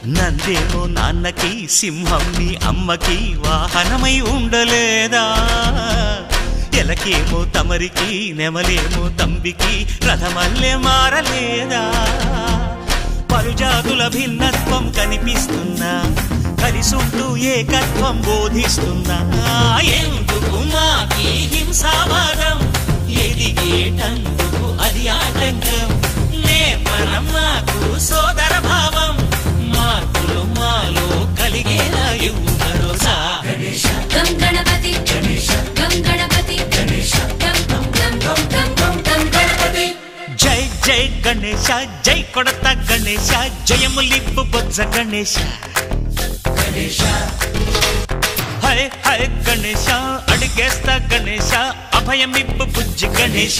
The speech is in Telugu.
నందేమో నాన్నకి సింహం నీ అమ్మకి వాహనమై ఉండలేదా ఎలకేమో తమరికి నెమలేమో తంబికి రథమల్లే మారలేదా పలుజాతుల భిన్నత్వం కనిపిస్తున్నా కలిసుంటూ ఏకత్వం బోధిస్తున్నా ఎందుకు మాకి హింసావాదం ఎదిగేటందుకు అది ఆటంకం నేర్పరం మాకు సోదర భావం మార్పులు మాలో కలిగేలా ఇవ్వు భరోసా గం గణపతి గం గణపతి గం గం గం గం గం గం గణపతి జై జై గణేశ జై కొడత గణేశ జయములిప్పు బొజ్జ గణేశ హై హై గణేశ అడిగేస్తా గణేశ అభయమిప్పు బుజ్జి గణేశ